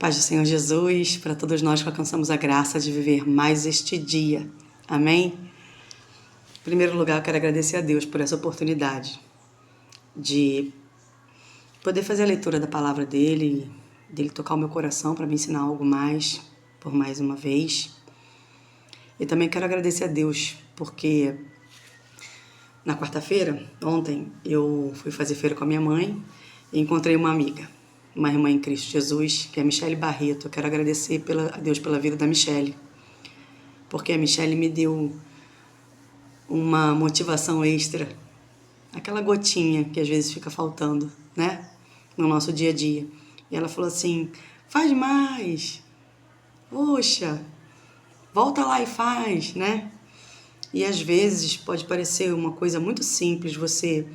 Paz do Senhor Jesus, para todos nós que alcançamos a graça de viver mais este dia. Amém? Em primeiro lugar, eu quero agradecer a Deus por essa oportunidade de poder fazer a leitura da palavra dele tocar o meu coração para me ensinar algo mais, por mais uma vez. E também quero agradecer a Deus porque na quarta-feira, ontem, eu fui fazer feira com a minha mãe e encontrei uma amiga, uma irmã em Cristo Jesus, que é a Michele Barreto. Eu quero agradecer a Deus pela vida da Michele, porque a Michele me deu uma motivação extra, aquela gotinha que às vezes fica faltando, né, no nosso dia a dia. E ela falou assim, faz mais, poxa, volta lá e faz, né? E às vezes pode parecer uma coisa muito simples você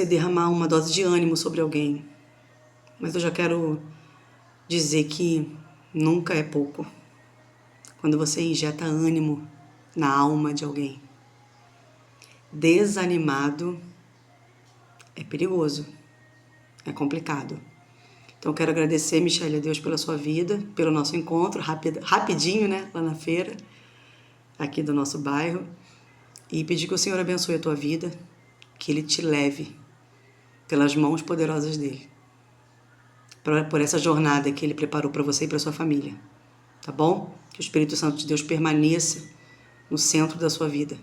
derramar uma dose de ânimo sobre alguém. Mas eu já quero dizer que nunca é pouco quando você injeta ânimo na alma de alguém. Desanimado é perigoso, é complicado. Então eu quero agradecer, Michele, a Deus pela sua vida, pelo nosso encontro, rapidinho, né, lá na feira, aqui do nosso bairro, e pedir que o Senhor abençoe a tua vida, que Ele te leve pelas mãos poderosas dEle, por essa jornada que Ele preparou para você e para sua família, tá bom? Que o Espírito Santo de Deus permaneça no centro da sua vida,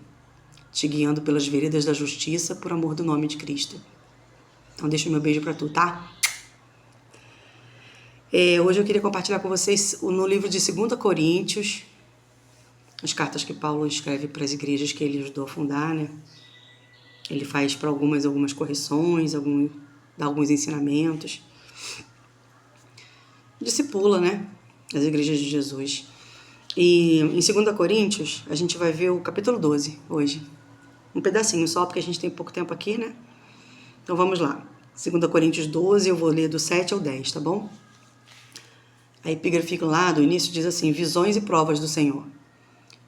te guiando pelas veredas da justiça, por amor do nome de Cristo. Então deixa o meu beijo para tu, tá? Hoje eu queria compartilhar com vocês no livro de 2 Coríntios, as cartas que Paulo escreve para as igrejas que ele ajudou a fundar, né? Ele faz para algumas correções, dá alguns ensinamentos. Discipula, né? As igrejas de Jesus. E em 2 Coríntios, a gente vai ver o capítulo 12 hoje. Um pedacinho só, porque a gente tem pouco tempo aqui, né? Então vamos lá. 2 Coríntios 12, eu vou ler do 7 ao 10, tá bom? A epígrafe lá do início diz assim, visões e provas do Senhor.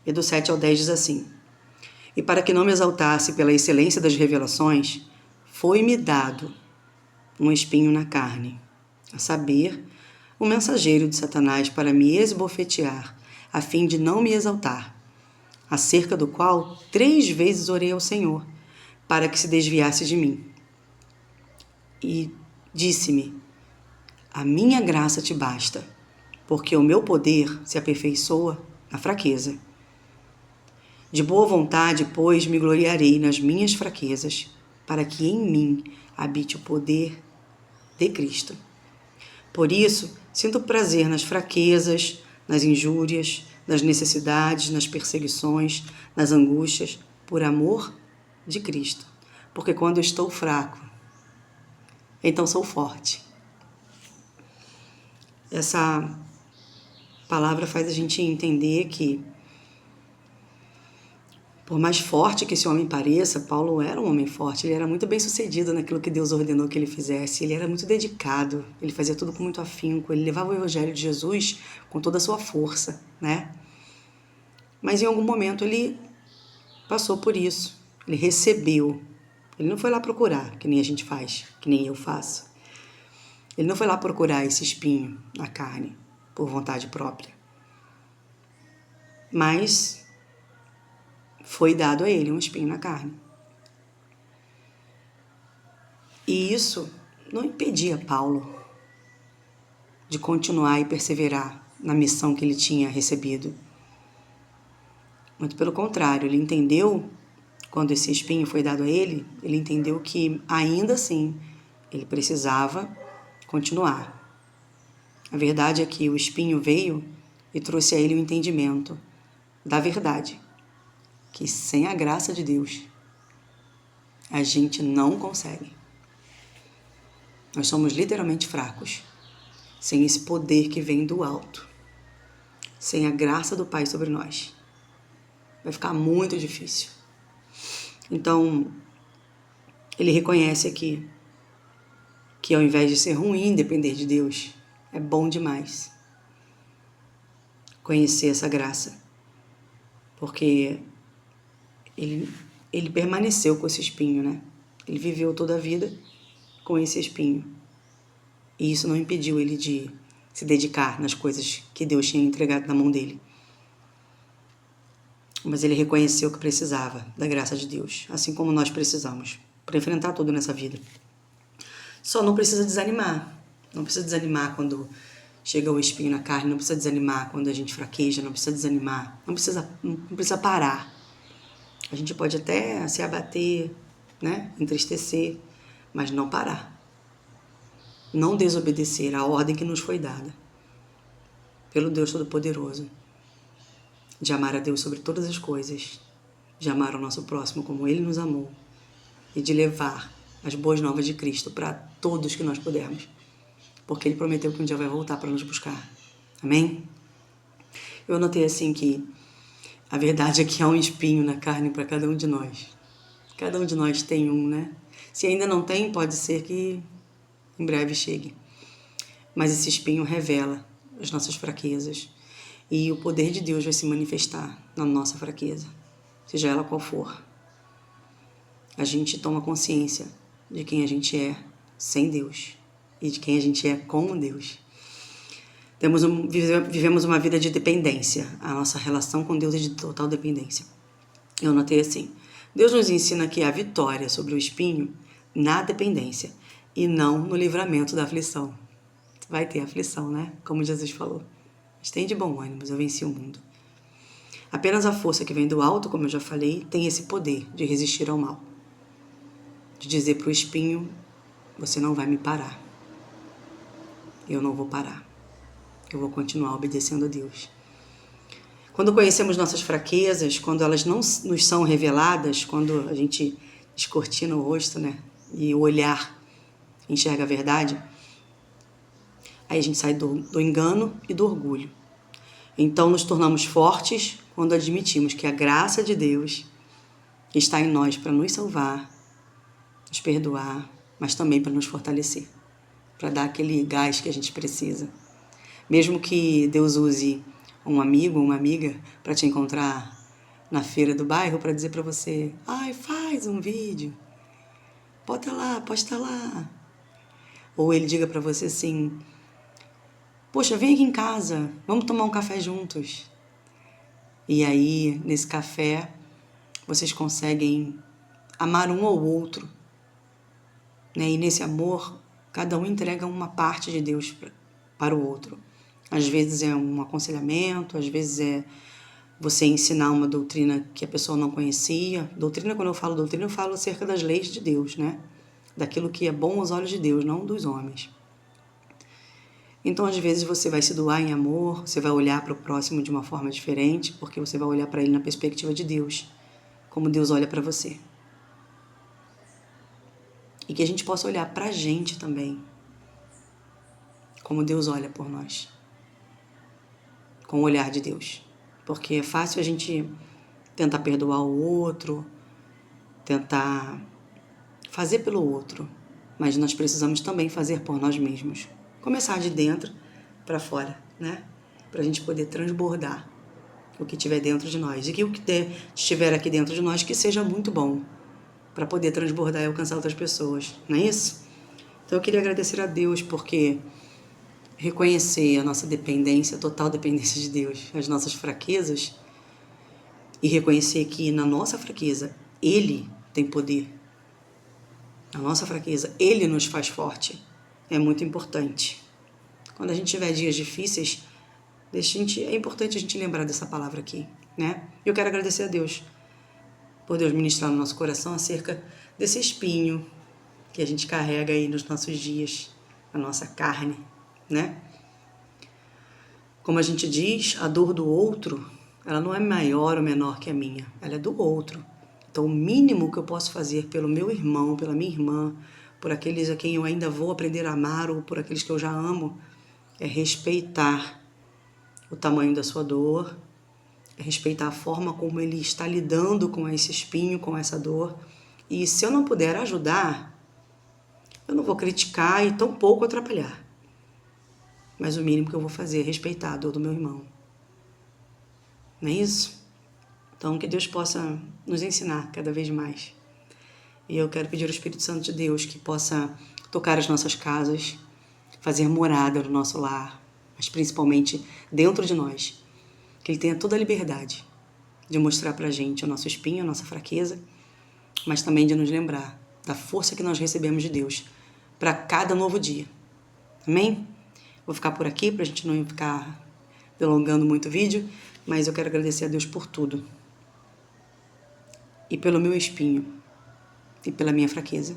E do 7 ao 10 diz assim, e para que não me exaltasse pela excelência das revelações, foi-me dado um espinho na carne, a saber, um mensageiro de Satanás para me esbofetear, a fim de não me exaltar, acerca do qual 3 vezes orei ao Senhor, para que se desviasse de mim. E disse-me, a minha graça te basta, porque o meu poder se aperfeiçoa na fraqueza. De boa vontade, pois, me gloriarei nas minhas fraquezas, para que em mim habite o poder de Cristo. Por isso, sinto prazer nas fraquezas, nas injúrias, nas necessidades, nas perseguições, nas angústias, por amor de Cristo. Porque quando eu estou fraco, então sou forte. Essa palavra faz a gente entender que, por mais forte que esse homem pareça, Paulo era um homem forte, ele era muito bem sucedido naquilo que Deus ordenou que ele fizesse, ele era muito dedicado, ele fazia tudo com muito afinco, ele levava o evangelho de Jesus com toda a sua força, né? Mas em algum momento ele passou por isso, ele recebeu, ele não foi lá procurar, que nem a gente faz, que nem eu faço. Ele não foi lá procurar esse espinho na carne, por vontade própria. Mas foi dado a ele um espinho na carne. E isso não impedia Paulo de continuar e perseverar na missão que ele tinha recebido. Muito pelo contrário, ele entendeu, quando esse espinho foi dado a ele entendeu que ainda assim ele precisava continuar. A verdade é que o espinho veio e trouxe a ele o entendimento da verdade, que sem a graça de Deus a gente não consegue. Nós somos literalmente fracos, sem esse poder que vem do alto, sem a graça do Pai sobre nós. Vai ficar muito difícil. Então, ele reconhece aqui que ao invés de ser ruim depender de Deus, é bom demais conhecer essa graça, porque ele permaneceu com esse espinho, né? Ele viveu toda a vida com esse espinho. E isso não impediu ele de se dedicar nas coisas que Deus tinha entregado na mão dele. Mas ele reconheceu que precisava da graça de Deus, assim como nós precisamos, para enfrentar tudo nessa vida. Só não precisa desanimar. Não precisa desanimar quando chega o espinho na carne, não precisa desanimar quando a gente fraqueja, não precisa desanimar, não precisa parar. A gente pode até se abater, né, entristecer, mas não parar. Não desobedecer à ordem que nos foi dada pelo Deus Todo-Poderoso, de amar a Deus sobre todas as coisas, de amar o nosso próximo como Ele nos amou e de levar as boas novas de Cristo para todos que nós pudermos, porque Ele prometeu que um dia vai voltar para nos buscar. Amém? Eu notei assim que a verdade é que há um espinho na carne para cada um de nós. Cada um de nós tem um, né? Se ainda não tem, pode ser que em breve chegue. Mas esse espinho revela as nossas fraquezas e o poder de Deus vai se manifestar na nossa fraqueza, seja ela qual for. A gente toma consciência de quem a gente é sem Deus e de quem a gente é com Deus. Vivemos uma vida de dependência. A nossa relação com Deus é de total dependência. Eu notei assim, Deus nos ensina que há vitória sobre o espinho na dependência e não no livramento da aflição. Vai ter aflição, né? Como Jesus falou. Mas tem de bom ânimo, eu venci o mundo. Apenas a força que vem do alto, como eu já falei, tem esse poder de resistir ao mal. De dizer para o espinho, você não vai me parar. Eu não vou parar. Eu vou continuar obedecendo a Deus. Quando conhecemos nossas fraquezas, quando elas não nos são reveladas, quando a gente descortina o rosto, né? E o olhar enxerga a verdade, aí a gente sai do engano e do orgulho. Então nos tornamos fortes quando admitimos que a graça de Deus está em nós para nos salvar, nos perdoar, mas também para nos fortalecer, para dar aquele gás que a gente precisa. Mesmo que Deus use um amigo ou uma amiga para te encontrar na feira do bairro para dizer para você, faz um vídeo, bota lá, posta lá. Ou ele diga para você assim, poxa, vem aqui em casa, vamos tomar um café juntos. E aí, nesse café, vocês conseguem amar um ao outro, né? E nesse amor, cada um entrega uma parte de Deus para o outro. Às vezes é um aconselhamento, às vezes é você ensinar uma doutrina que a pessoa não conhecia. Doutrina, quando eu falo doutrina, eu falo acerca das leis de Deus, né? Daquilo que é bom aos olhos de Deus, não dos homens. Então, às vezes, você vai se doar em amor, você vai olhar para o próximo de uma forma diferente, porque você vai olhar para ele na perspectiva de Deus, como Deus olha para você. E que a gente possa olhar para a gente também, como Deus olha por nós, com o olhar de Deus. Porque é fácil a gente tentar perdoar o outro, tentar fazer pelo outro, mas nós precisamos também fazer por nós mesmos. Começar de dentro para fora, né? Para a gente poder transbordar o que tiver dentro de nós. E que o que estiver aqui dentro de nós que seja muito bom para poder transbordar e alcançar outras pessoas, não é isso? Então eu queria agradecer a Deus porque reconhecer a nossa dependência, a total dependência de Deus, as nossas fraquezas e reconhecer que na nossa fraqueza Ele tem poder. Na nossa fraqueza Ele nos faz forte. É muito importante. Quando a gente tiver dias difíceis, é importante a gente lembrar dessa palavra aqui, né? Eu quero agradecer a Deus por Deus ministrar no nosso coração acerca desse espinho que a gente carrega aí nos nossos dias, na nossa carne, né? Como a gente diz, a dor do outro, ela não é maior ou menor que a minha, ela é do outro. Então, o mínimo que eu posso fazer pelo meu irmão, pela minha irmã, por aqueles a quem eu ainda vou aprender a amar ou por aqueles que eu já amo, é respeitar o tamanho da sua dor, é respeitar a forma como ele está lidando com esse espinho, com essa dor. E se eu não puder ajudar, eu não vou criticar e tampouco atrapalhar. Mas o mínimo que eu vou fazer é respeitar a dor do meu irmão. Não é isso? Então, que Deus possa nos ensinar cada vez mais. E eu quero pedir ao Espírito Santo de Deus que possa tocar as nossas casas, fazer morada no nosso lar, mas principalmente dentro de nós. Que Ele tenha toda a liberdade de mostrar pra gente o nosso espinho, a nossa fraqueza, mas também de nos lembrar da força que nós recebemos de Deus para cada novo dia. Amém? Vou ficar por aqui pra gente não ficar delongando muito o vídeo, mas eu quero agradecer a Deus por tudo. E pelo meu espinho, e pela minha fraqueza.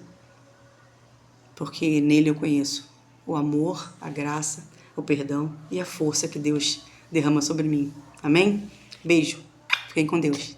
Porque nele eu conheço o amor, a graça, o perdão e a força que Deus derrama sobre mim. Amém? Beijo. Fiquem com Deus.